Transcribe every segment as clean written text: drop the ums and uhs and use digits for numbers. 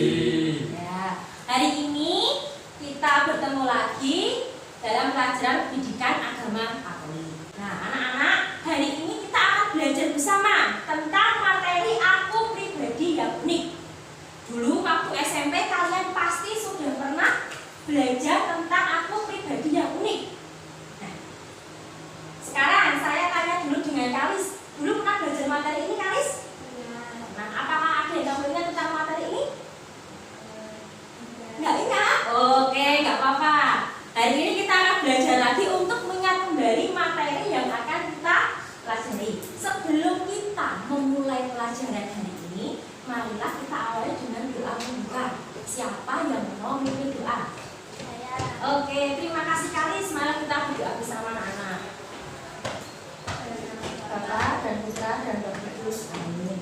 Ya, hari ini kita bertemu lagi dalam pelajaran pendidikan agama Katolik. Nah, anak-anak, hari ini kita akan belajar bersama tentang materi aku pribadi yang unik. Dulu waktu SMP kalian pasti sudah pernah belajar tentang aku pribadi yang unik. Nah, sekarang saya tanya dulu dengan Kalis. Dulu pernah belajar materi ini, Kalis? Nah, apakah ada yang kamu ingat tentang materi ini? Nggak ingat? Oke, nggak apa-apa. Hari ini kita akan belajar lagi untuk mengingat kembali materi yang akan kita pelajari. Sebelum kita memulai pelajaran hari ini, marilah kita awali dengan doa pembuka. Siapa yang mau memimpin doa? Saya. Oke, terima kasih Kalis. Mari kita berdoa bersama anak-anak. Bapa dan Putra dan Roh Kudus. Amin.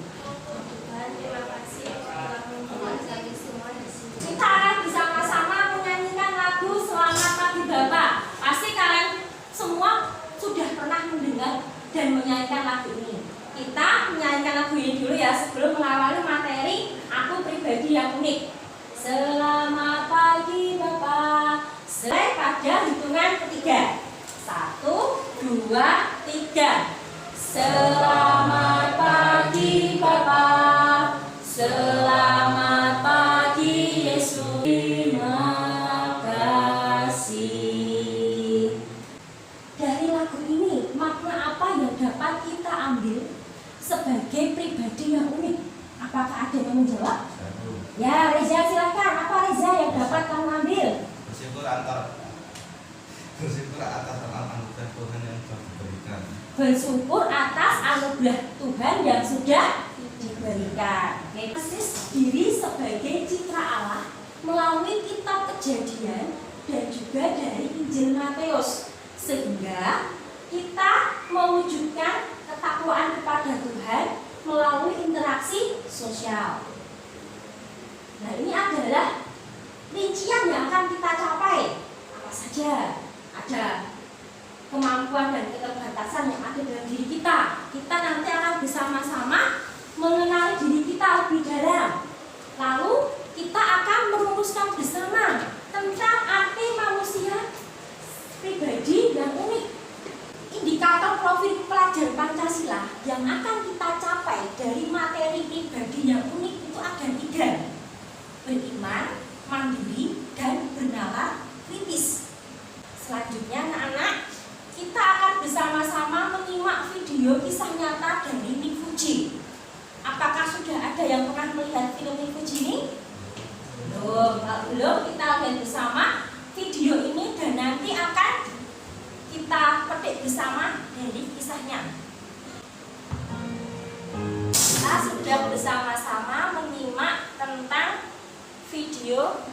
Tuhan, terima kasih telah membuat kami semua di sini. Kita akan bersama-sama menyanyikan lagu Selamat Pagi Bapak. Pasti kalian semua sudah pernah mendengar dan menyanyikan lagu ini. Kita menyanyikan lagu ini dulu ya sebelum mengawali materi aku pribadi yang unik. Selamat pagi Bapak. Selesai pada hitungan ketiga. 1, 2, 3. Selamat pagi Bapak. Selamat pagi Yesus. Terima kasih. Dari lagu ini, makna apa yang dapat kita ambil sebagai pribadi yang unik? Apakah ada yang menjawab? Ya, Reza silakan. Apa Reza yang dapat kamu ambil? Bersyukur atas anugerah Tuhan yang telah diberikan. Bersyukur atas anugerah Tuhan yang sudah diberikan. Yesus diri sebagai citra Allah melalui kitab Kejadian dan juga dari Injil Matius, sehingga kita mewujudkan ketakwaan kepada Tuhan melalui interaksi sosial. Nah, ini adalah rincian yang akan kita capai. Apa saja? Ada kemampuan dan keterbatasan yang ada dalam diri kita. Kita nanti akan bersama-sama mengenali diri kita lebih dalam. Lalu kita akan merumuskan bersama tentang arti manusia pribadi yang unik. Indikator profil pelajar Pancasila yang akan kita capai dari materi pribadi yang unik itu ada 3. Beriman, mandiri, dan bernalar kritis. Selanjutnya anak-anak, kita akan bersama-sama menyimak video kisah nyata dari Nick Fuji. Apakah sudah ada yang pernah melihat film Nick Fuji ini? Belum. Kalau belum, kita lihat bersama video ini dan nanti akan kita petik bersama dari kisahnya. Kita sudah bersama-sama menyimak tentang video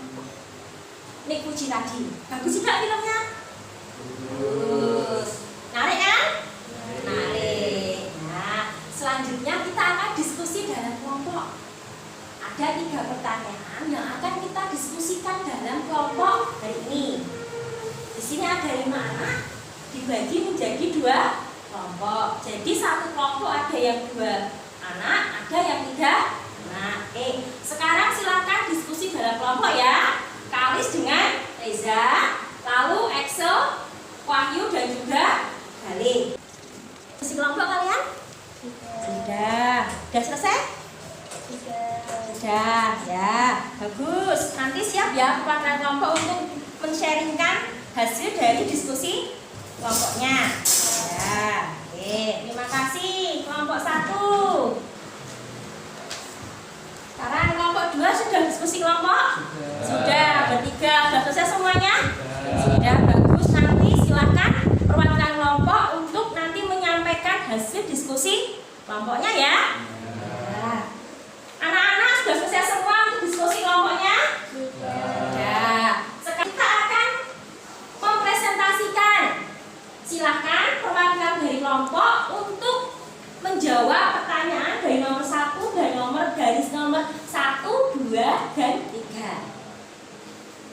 Nick Fuji tadi. Bagus juga filmnya? Bagus. Menarik kan? Menarik. Nah, selanjutnya kita akan diskusi dalam kelompok. Ada 3 pertanyaan yang akan kita diskusikan dalam kelompok hari ini. Di sini ada 5 anak dibagi menjadi 2 kelompok. Jadi satu kelompok ada yang 2 anak, ada yang 3 anak. Sekarang silakan diskusi dalam kelompok ya. Kalis dengan Reza, lalu Excel, Wahyu dan juga Galih. Diskusi kelompok kalian? Sudah selesai? Sudah ya, bagus. Nanti siap ya perwakilan kelompok untuk men-sharingkan hasil dari diskusi kelompoknya. Ya, terima kasih kelompok 1. Sekarang kelompok 2 sudah diskusi kelompok? Sudah, bertiga. Sudah selesai semuanya? Sudah, bagus. Nanti silakan perwakilan kelompok untuk nanti menyampaikan hasil diskusi kelompoknya ya. Anak-anak sudah selesai semua untuk diskusi kelompoknya? Sudah. Sekarang kita akan mempresentasikan. Silakan perwakilan dari kelompok untuk menjawab pertanyaan dari nomor 1 dan garis nomor 1, 2, dan 3.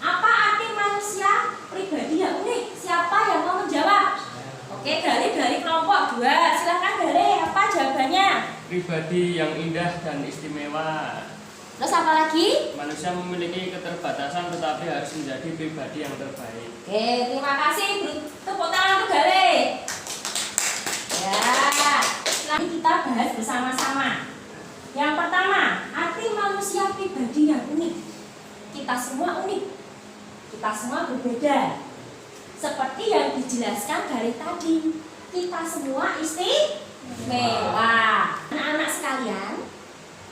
Apa arti manusia pribadi yang unik? Siapa yang mau menjawab? Oke, dari kelompok 2. Silakan dari apa jawabannya? Pribadi yang indah dan istimewa. Terus apa apa lagi? Manusia memiliki keterbatasan tetapi harus menjadi pribadi yang terbaik. Oke, terima kasih. Tepuk tangan untuk Gale. Ya, selanjutnya kita bahas bersama-sama. Yang pertama, arti manusia pribadi yang unik. Kita semua unik. Kita semua berbeda. Seperti yang dijelaskan dari tadi, kita semua istimewa. Anak-anak sekalian,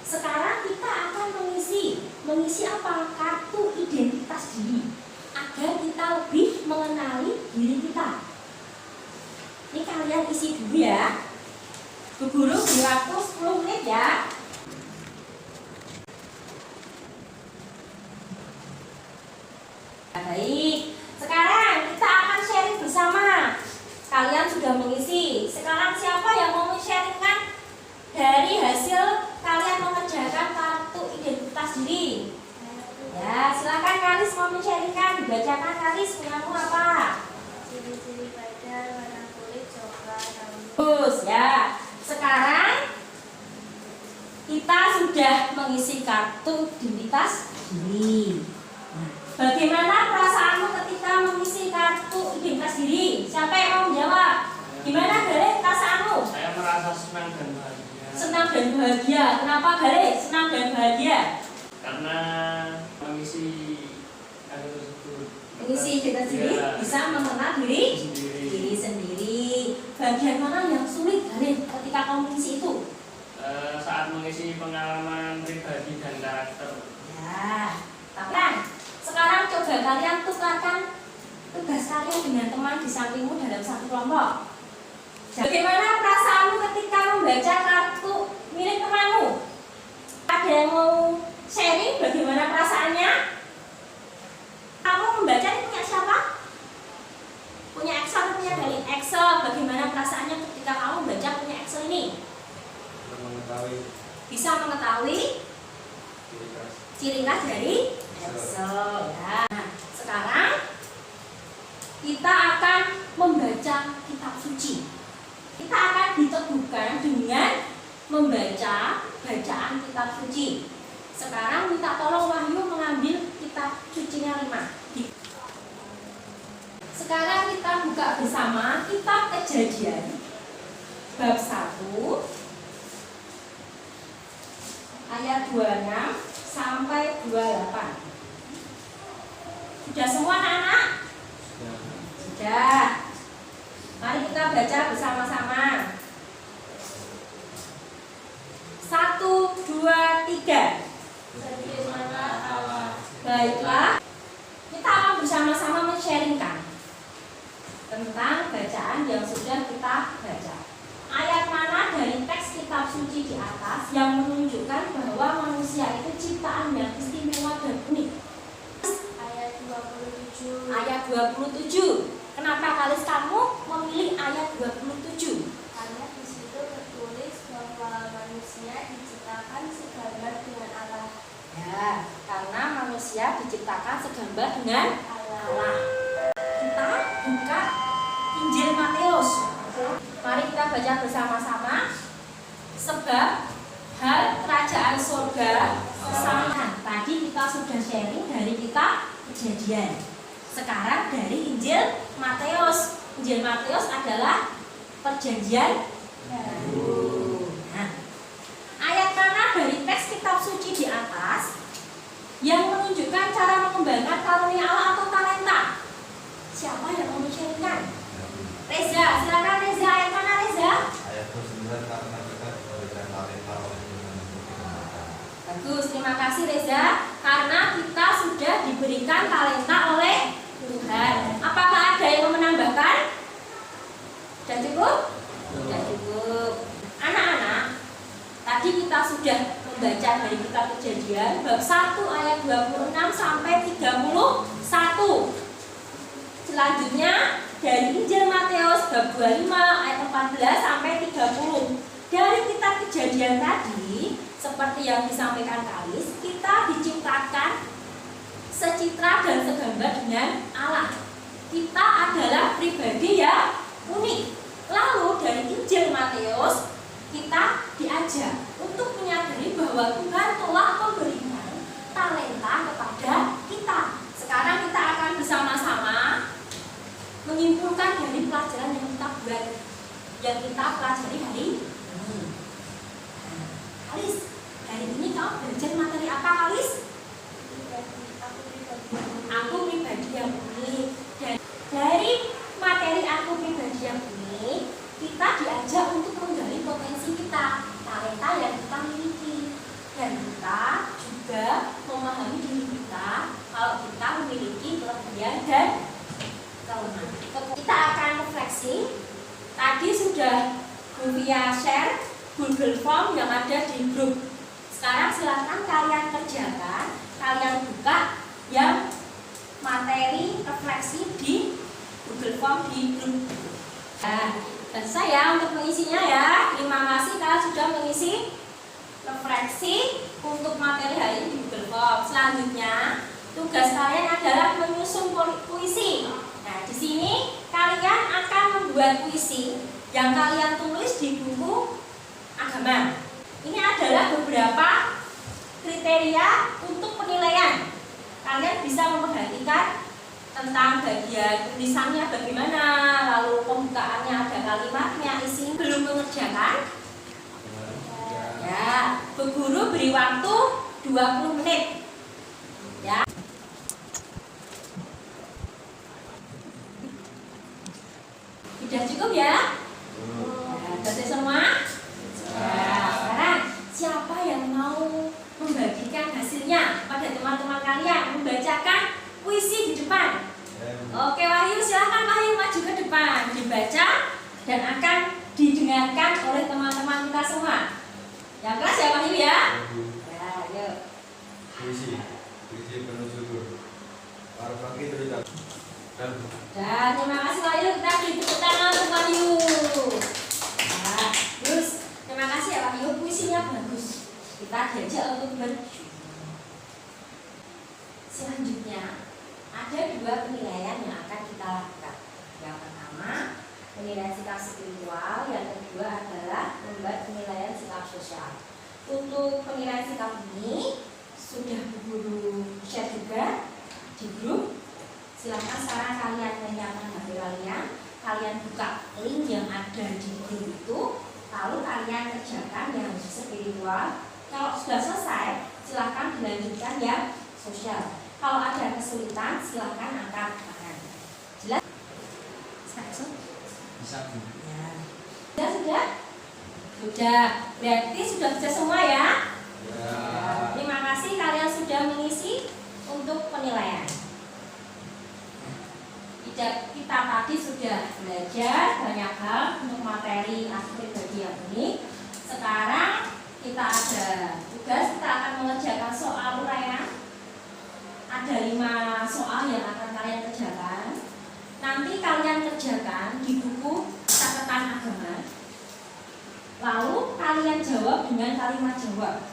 sekarang kita akan mengisi apa? Kartu identitas diri, agar kita lebih mengenali diri kita. Ini kalian isi dulu ya. Bu Guru beri waktu 10 menit ya. Baik, sekarang kita akan sharing bersama. Kalian sudah mengisi. Sekarang siapa yang mau men-sharingkan dari hasil kalian mengerjakan kartu identitas diri? Ya, silakan Karis mau men-sharingkan. Dibacakan Karis, punyamu apa? Ciri-ciri pada warna kulit coklat. Bagus ya. Sekarang kita sudah mengisi kartu identitas diri. Bagaimana perasaanmu ketika mengisi kartu identitas diri? Siapa yang mau menjawab? Gimana Gale perasaanmu? Saya merasa senang dan bahagia. Senang dan bahagia. Kenapa Gale senang dan bahagia? Karena mengisi kartu tersebut. Mengisi identitas diri Ya, bisa mengenal diri sendiri. sendiri. Bagian mana yang sulit Gale ketika kamu mengisi itu? Saat mengisi pengalaman pribadi dan karakter. Ya, tapi kan sekarang coba kalian tukarkan tugas kalian dengan teman di sampingmu dalam satu kelompok. Bagaimana perasaanmu ketika membaca kartu milik temanmu? Ada yang mau sharing bagaimana perasaannya? Kamu membaca ini punya siapa? Punya Excel atau punya dari Excel? Bagaimana perasaannya ketika kamu membaca punya Excel ini? Bisa mengetahui ciri khas dari Excel ya. Nah, sekarang kita akan membaca kitab suci. Kita akan diteguhkan dengan membaca bacaan kitab suci. Sekarang minta tolong Wahyu mengambil kitab sucinya 5. Sekarang kita buka bersama kitab Kejadian bab 1 ayat 26 sampai 28. Sudah semua anak-anak? Sudah. Mari kita baca bersama-sama. 1, 2, 3. Sebagaimana Allah. Baiklah. Kita akan bersama-sama men-sharingkan tentang bacaan yang sudah kita baca. Ayat mana dari teks kitab suci di atas yang menunjukkan bahwa manusia itu ciptaan yang istimewa dan unik? Ayat 27. Ayat 27. Kenapa Kalis kamu memilih ayat 27? Karena di situ tertulis bahwa manusia diciptakan segambar dengan Allah. Ya, karena manusia diciptakan segambar dengan Allah. Kita buka Injil Matius. Mari kita baca bersama-sama. Sebab hal kerajaan surga sama. Tadi kita sudah sharing dari kitab Kejadian. Sekarang dari Injil Matius. Injil Matius adalah perjanjian baru. Nah, ayat mana dari teks kitab suci di atas yang menunjukkan cara mengembangkan karunia Allah atau talenta? Siapa yang mau menceritakan? Reza, silakan Reza. Ayat mana Reza? Ayat 29, karena kita diberikan talenta oleh Tuhan untuk dikembangkan. Bagus, terima kasih Reza. Karena kita sudah diberikan talenta oleh Tuhan. Apakah ada yang mau menambahkan? Sudah cukup? Sudah cukup. Anak-anak, tadi kita sudah membaca dari kitab Kejadian bab 1 ayat 26 sampai 31. Selanjutnya dari Injil Matius bab 25 ayat 14 sampai 30. Dari kitab Kejadian tadi, seperti yang disampaikan Kalis, kita diciptakan secitra dan segambar dengan Allah. Kita adalah pribadi yang unik. Lalu dari Injil Matius kita diajak untuk menyadari bahwa Tuhan telah memberikan sudah Bu Via share Google Form yang ada di grup. Sekarang silakan kalian kerjakan, kalian buka yang materi refleksi di Google Form di grup. Nah, dan saya untuk mengisinya ya. Terima kasih kalian sudah mengisi refleksi untuk materi hari ini di Google Form. Selanjutnya, tugas kalian adalah menyusun puisi. Nah, di sini kalian akan membuat puisi yang kalian tulis di buku agama. Ini adalah beberapa kriteria untuk penilaian. Kalian bisa memperhatikan tentang bagian tulisannya bagaimana, lalu pembukaannya ada kalimatnya, isi belum mengerjakan. Ya, Bu Guru beri waktu 20 menit. Ya. Sudah cukup ya? Sudah semua? Nah, sekarang siapa yang mau membagikan hasilnya pada teman-teman kalian, membacakan puisi di depan? Oke Wahyu, silahkan Wahyu maju ke depan, dibaca dan akan didengarkan oleh teman-teman kita semua. Yang kelas ya Wahyu ya? Ya, yuk. Puisi penuh syukur. Para bangkit dari dalam. Dan terima kasih Wahyu, kita beri tepuk tangan untuk Wahyu. Nah, terus terima kasih ya Wahyu, puisinya bagus. Kita diajak untuk selanjutnya ada 2 penilaian yang akan kita lakukan. Yang pertama, penilaian sikap spiritual, yang kedua adalah membuat penilaian sikap sosial. Untuk penilaian sikap ini sudah Bu Guru share juga di grup. Silakan sekarang kalian menyiapkan HP kalian buka link yang ada di grup itu, lalu kalian kerjakan yang spiritual. Kalau sudah selesai, silakan dilanjutkan yang sosial. Kalau ada kesulitan, silakan angkat tangan. Jelas? Bisa Bu. Ya. Sudah? Sudah. Berarti sudah bisa semua ya? Ya. Terima kasih kalian sudah mengisi untuk penilaian. Kita tadi sudah belajar banyak hal untuk materi aspek bagian ini. Sekarang kita ada tugas, kita akan mengerjakan soal uraian. Ada 5 soal yang akan kalian kerjakan. Nanti kalian kerjakan di buku catatan agama. Lalu kalian jawab dengan kalimat jawab.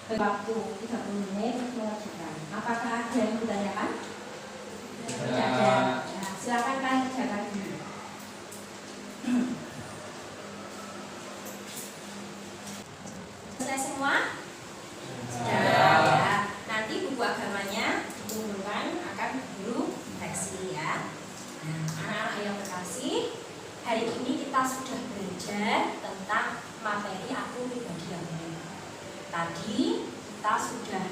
Waktu 30 menit untuk mengerjakan. Apakah ada yang ditanyakan? Tidak ada. Nah, silakan kalian kerjakan dulu. Selesai semua? Ya. Nanti buku agamanya dikumpulkan akan guru koreksi ya. Nah, anak-anak yang terkasih, hari ini kita sudah belajar tentang materi aku pribadi yang ini. Tadi kita sudah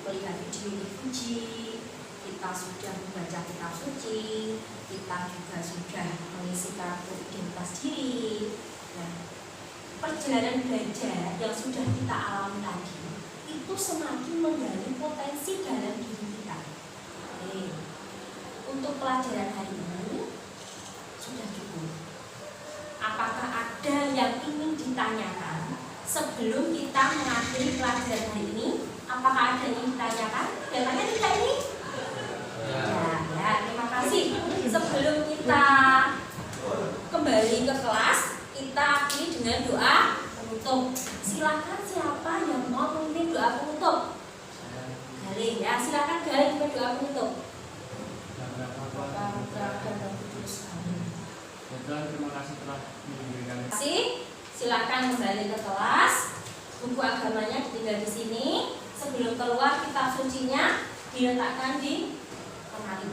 melihat video di Fuji, kita sudah membaca kitab suci, kita juga sudah mengisi kartu identitas diri. Nah, perjalanan belajar yang sudah kita alami tadi itu semakin menggali potensi dalam diri kita. Oke. Untuk pelajaran hari ini sudah cukup. Apakah ada yang ingin ditanyakan sebelum kita mengakhiri pelajaran hari ini? Apakah ada yang ditanyakan? Kelihatannya tidak ini? Ya, terima kasih. Sebelum kita kembali ke kelas, kita akhiri dengan doa penutup. Silakan siapa yang mau memimpin doa penutup? Galing ya, silakan Galing ke doa penutup. Terima kasih telah memberikan. Terima kasih. Silakan kembali ke kelas. Buku agamanya ditinggal di sini. Sebelum keluar kitab sucinya diletakkan di lemari.